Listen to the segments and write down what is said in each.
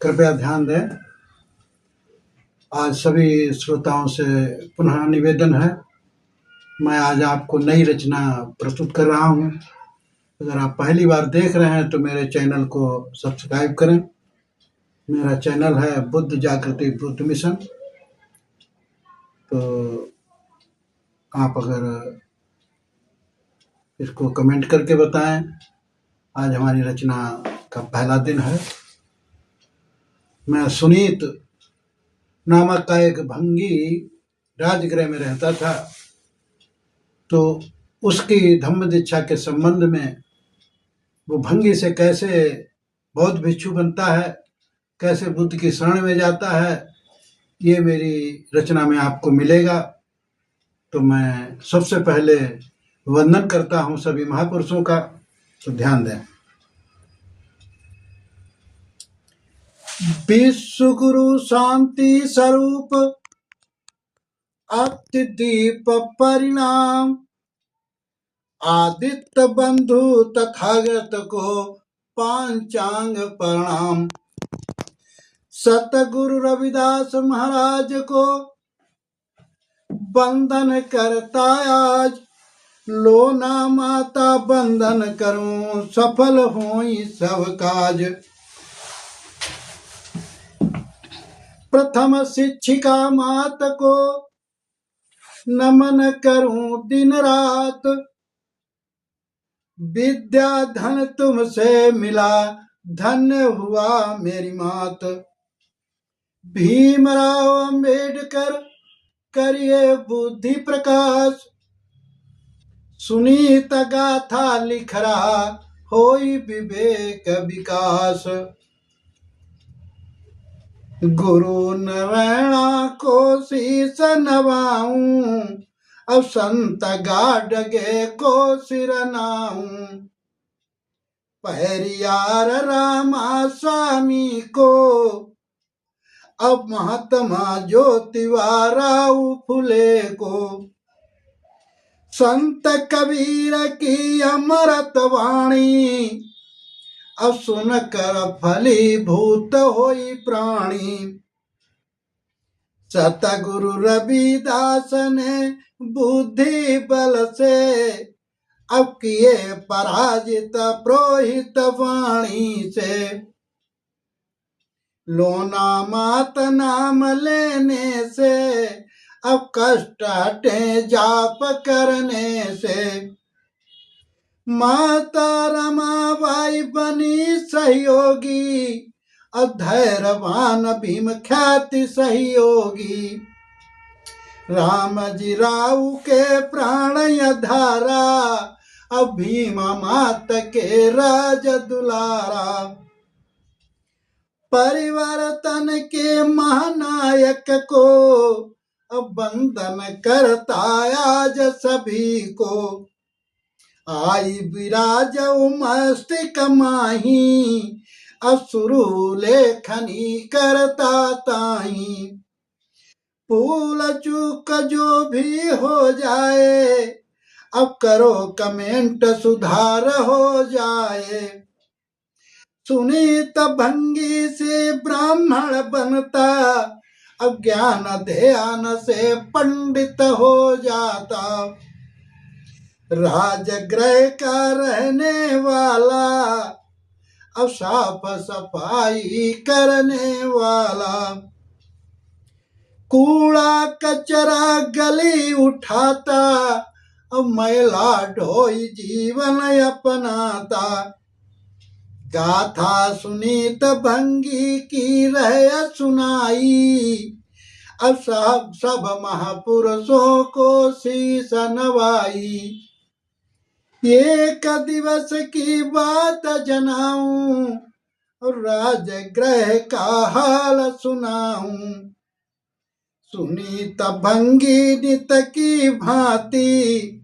कृपया ध्यान दें। आज सभी श्रोताओं से पुनः निवेदन है, मैं आज आपको नई रचना प्रस्तुत कर रहा हूँ। अगर आप पहली बार देख रहे हैं तो मेरे चैनल को सब्सक्राइब करें। मेरा चैनल है बुद्ध जागृति बुद्ध मिशन। तो आप अगर इसको कमेंट करके बताएं। आज हमारी रचना का पहला दिन है। मैं सुनीत नामक का एक भंगी राजगृह में रहता था। तो उसकी धम्म दीक्षा के संबंध में वो भंगी से कैसे बौद्ध भिक्षु बनता है, कैसे बुद्ध की शरण में जाता है, ये मेरी रचना में आपको मिलेगा। तो मैं सबसे पहले वंदन करता हूँ सभी महापुरुषों का। तो ध्यान दें। विश्व गुरु शांति स्वरूप अति दीप परिणाम, आदित्य बंधु तथागत को पांचांग प्रणाम। सतगुरु रविदास महाराज को वंदन करता आज, लो ना माता वंदन करूं सफल होई सब काज। प्रथम शिक्षिका मात को नमन करूं दिन रात, विद्या धन तुमसे मिला धन्य हुआ मेरी मात। भीमराव अंबेडकर करिए बुद्धि प्रकाश, सुनीत गाथा लिख रहा होई विवेक विकास। गुरु नारायणा को शीस नवाऊं, अब संत गाडगे को सिर नाऊं। पहरियार रामा स्वामी को अब महात्मा ज्योतिवाराऊ फुले को। संत कबीर की अमृत वाणी, अब सुनकर फलीभूत होई प्राणी। सतगुरु रविदास ने बुद्धि बल से अब किए पराजित प्रोहित वाणी से। लोना मात नाम लेने से अब कष्ट हटे जाप करने से। माता रमाबाई बनी सहयोगी, अब धैर्यवान भीम ख्याति सहयोगी। रामजी राव के प्राण धारा, अब भीमा मात के राज दुलारा। परिवर्तन के महानायक को अब वंदन करता आज सभी को। आई विराज मस्तिष्क माही, अब शुरू लेखनी करता ताही। भूल चूक जो भी हो जाए, अब करो कमेंट सुधार हो जाए। सुनीत भंगी से ब्राह्मण बनता, अब ज्ञान ध्यान से पंडित हो जाता। राजगृह का रहने वाला, अब साफ सफाई करने वाला। कूड़ा कचरा गली उठाता, अब मैला ढोई जीवन अपनाता। गाथा सुनीत भंगी की रह सुनाई, अब सब महापुरुषों को शीश नवाई। एक दिवस की बात जनाऊं, राजगृह का हाल सुनाऊं। सुनीत भंगी नित की भांति,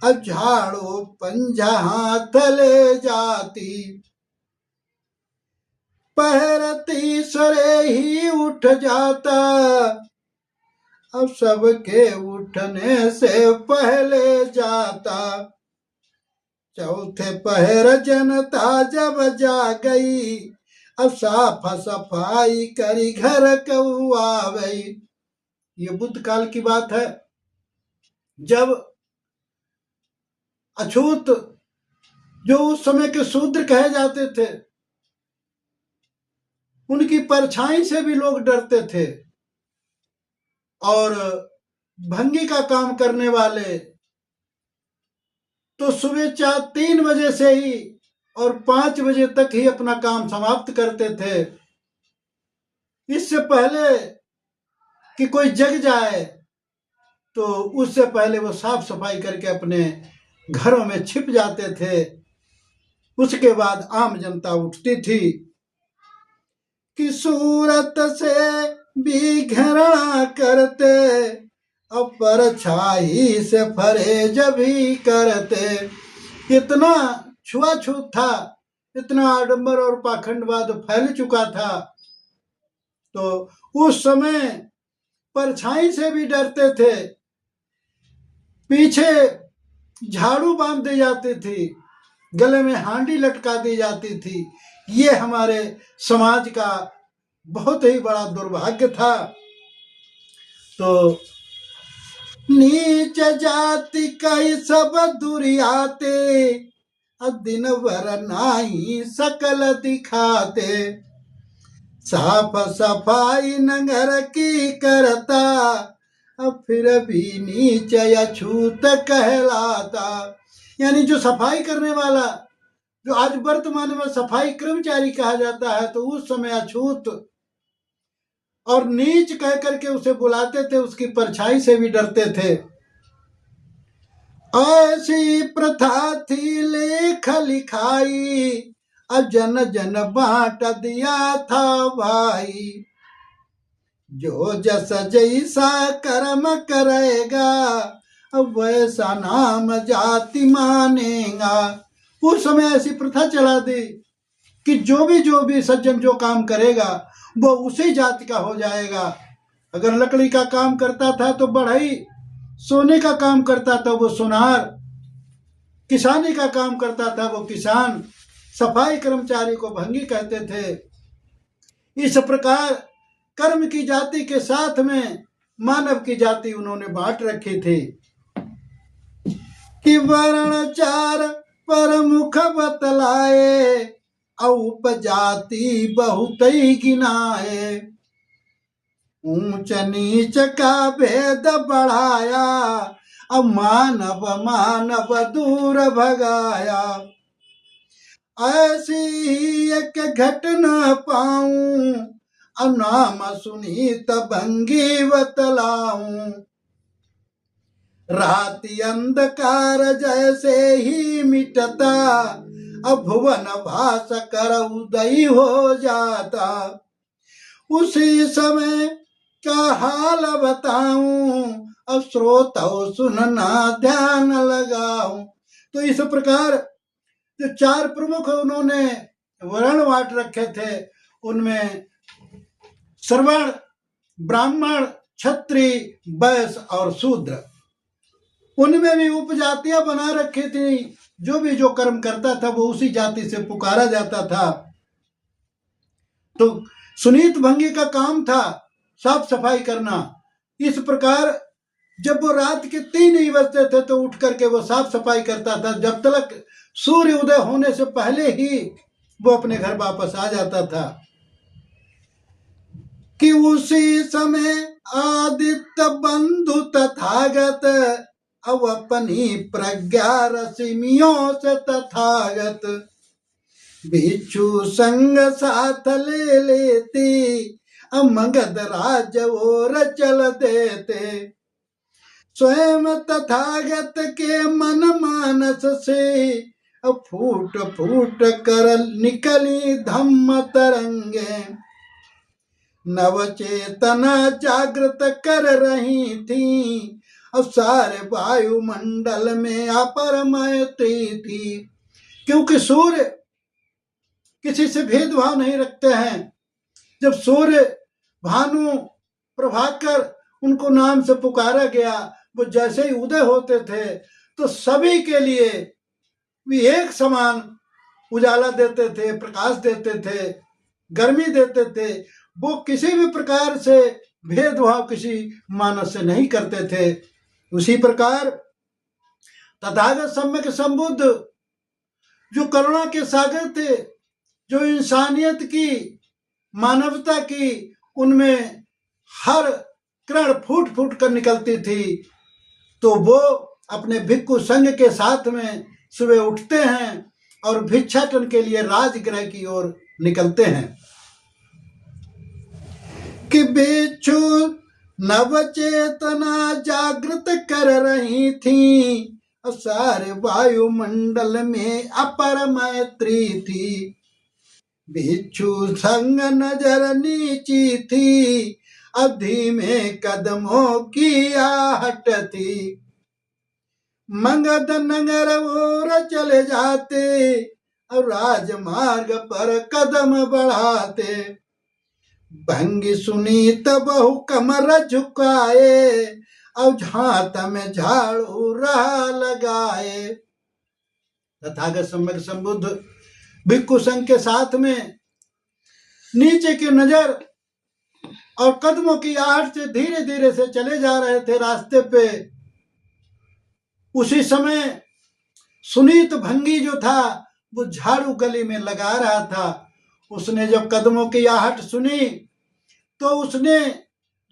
अब झाड़ू पंजा हाथ ले जाती। पहर तीसरे ही उठ जाता, अब सबके उठने से पहले जाता। चौथे पहर जनता जब जा गई, साफ सफाई करी घर कऊ आवे। ये बुद्ध काल की बात है, जब अछूत जो उस समय के शूद्र कहे जाते थे, उनकी परछाई से भी लोग डरते थे, और भंगी का काम करने वाले तो सुबह 3 बजे से ही और 5 बजे तक ही अपना काम समाप्त करते थे। इससे पहले कि कोई जग जाए तो उससे पहले वो साफ सफाई करके अपने घरों में छिप जाते थे। उसके बाद आम जनता उठती थी कि सूरत से भी घृणा करते, अब परछाई से फरेज भी करते। इतना छुआछूत था, इतना आडंबर और पाखंडवाद फैल चुका था, तो उस समय परछाई से भी डरते थे। पीछे झाड़ू बांध दी जाती थी, गले में हांडी लटका दी जाती थी। ये हमारे समाज का बहुत ही बड़ा दुर्भाग्य था। तो नीच जाति कई सब दुरियाते, दिन भर नाही सकल दिखाते। साफ सफाई नगर की करता, अब फिर भी नीच अछूत कहलाता। यानी जो सफाई करने वाला, जो आज वर्तमान में सफाई कर्मचारी कहा जाता है, तो उस समय अछूत और नीच कह करके उसे बुलाते थे, उसकी परछाई से भी डरते थे। ऐसी प्रथा थी लेख लिखाई, अब जन जन बांट दिया था भाई। जो जस जैसा कर्म करेगा, अब वैसा नाम जाति मानेगा। उस समय ऐसी प्रथा चला दी कि जो भी सज्जन जो काम करेगा वो उसी जाति का हो जाएगा। अगर लकड़ी का काम करता था तो बढ़ई, सोने का काम करता था वो सुनार, किसानी का काम करता था वो किसान, सफाई कर्मचारी को भंगी कहते थे। इस प्रकार कर्म की जाति के साथ में मानव की जाति उन्होंने बांट रखी थी कि वर्ण चार प्रमुख बतलाए, उपजाति बहुत ही गिनाए। ऊंच नीच का भेद बढ़ाया, अब मानव मानव दूर भगाया। ऐसी ही एक घटना पाऊं, अब नाम सुनी तब भंगी बतलाऊं। राति अंधकार जैसे ही मिटता, अब भुवन भास कर उदय हो जाता। उसी समय का हाल बताऊं, अब श्रोताओ सुनना ध्यान लगाऊं। तो इस प्रकार जो 4 प्रमुख उन्होंने वर्ण बांट रखे थे, उनमें श्रवण, ब्राह्मण, क्षत्रिय, वैश्य और शूद्र, उनमें भी उपजातियां बना रखी थी। जो कर्म करता था वो उसी जाति से पुकारा जाता था। तो सुनीत भंगी का काम था साफ सफाई करना। इस प्रकार जब वो रात के 3 ही बजते थे तो उठ करके वो साफ सफाई करता था। जब तक सूर्य उदय होने से पहले ही वो अपने घर वापस आ जाता था। कि उसी समय आदित्य बंधु तथागत, अब अपनी प्रज्ञा रश्मियों से तथागत। भिक्षु संग साथ ले लेती, अब मगध राज और चल देते। स्वयं तथागत के मन मानस से, अब फूट फूट कर निकली धम्म तरंगे। नवचेतना जागृत कर रही थी, अब सारे वायुमंडल में अपरमयती थी। क्योंकि सूर्य किसी से भेदभाव नहीं रखते हैं। जब सूर्य, भानु, प्रभाकर उनको नाम से पुकारा गया, वो जैसे ही उदय होते थे तो सभी के लिए भी एक समान उजाला देते थे, प्रकाश देते थे। गर्मी देते थे, वो किसी भी प्रकार से भेदभाव किसी मानव से नहीं करते थे। उसी प्रकार तथागत सम्यक संबुद्ध जो करुणा के सागर थे, जो इंसानियत की, मानवता की उनमें हर किरण फूट फूट कर निकलती थी, तो वो अपने भिक्षु संघ के साथ में सुबह उठते हैं और भिक्षाटन के लिए राजगृह की ओर निकलते हैं कि भिक्षु नवचेतना जागृत कर रही थी, सारे वायुमंडल में अपर मैत्री थी। भिक्षु संग नजर नीची थी, अवधि में कदमों की आहट थी। मंगध नगर ओर चले जाते, और राजमार्ग पर कदम बढ़ाते। भंगी सुनी तब बहु कमर झुकाए, अब झात में झाड़ू रहा लगाए। तथागत सम्यक संबुद्ध भिक्षु संघ के साथ में नीचे की नजर और कदमों की आहट से धीरे धीरे से चले जा रहे थे रास्ते पे। उसी समय सुनीत भंगी जो था वो झाड़ू गली में लगा रहा था। उसने जब कदमों की आहट सुनी तो उसने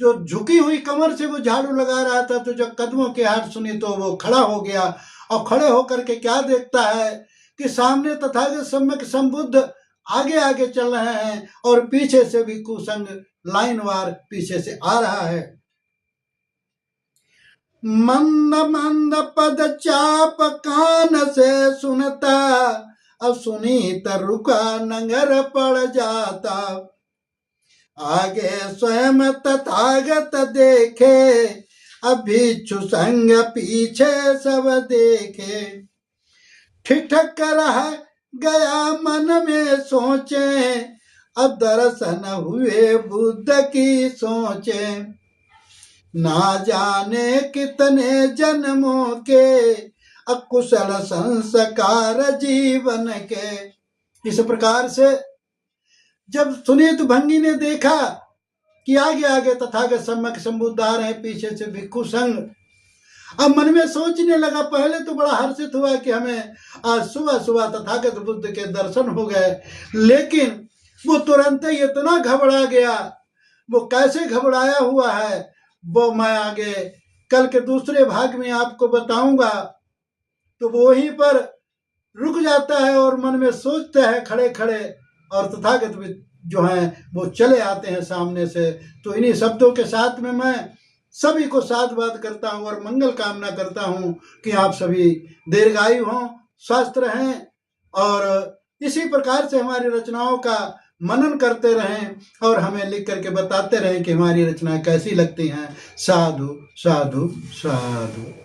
जो झुकी हुई कमर से वो झाड़ू लगा रहा था, तो जब कदमों की आहट सुनी तो वो खड़ा हो गया। और खड़े होकर के क्या देखता है कि सामने तथागत सम्यक संबुद्ध आगे आगे चल रहे हैं और पीछे से भिक्षु संघ लाइनवार पीछे से आ रहा है। मंद मंद पद चाप कान से सुनता, अब सुनीत रुका नगर पड़ जाता। आगे स्वयं तथागत देखे, अब भिक्षु संग पीछे सब देखे। ठिठक रह गया मन में सोचे, अब दर्शन हुए बुद्ध की सोचे। ना जाने कितने जन्मों के अकुशल संस्कार जीवन के। इस प्रकार से जब सुनीत भंगी ने देखा कि आगे आगे तथागत सम्यक संबुद्ध आ रहे हैं, पीछे से भिक्षु संघ, अब मन में सोचने लगा, पहले तो बड़ा हर्षित हुआ कि हमें आज सुबह सुबह तथागत बुद्ध के दर्शन हो गए, लेकिन वो तुरंत ही इतना घबरा गया। वो कैसे घबराया हुआ है वो मैं आगे कल के दूसरे भाग में आपको बताऊंगा। तो वो वहीं पर रुक जाता है और मन में सोचता है खड़े खड़े, और तथागत जो हैं वो चले आते हैं सामने से। तो इन्हीं शब्दों के साथ में मैं सभी को साधुवाद करता हूँ और मंगल कामना करता हूँ कि आप सभी दीर्घायु हों, स्वस्थ रहें और इसी प्रकार से हमारी रचनाओं का मनन करते रहें और हमें लिख करके बताते रहें कि हमारी रचनाएं कैसी लगती हैं। साधु साधु साधु।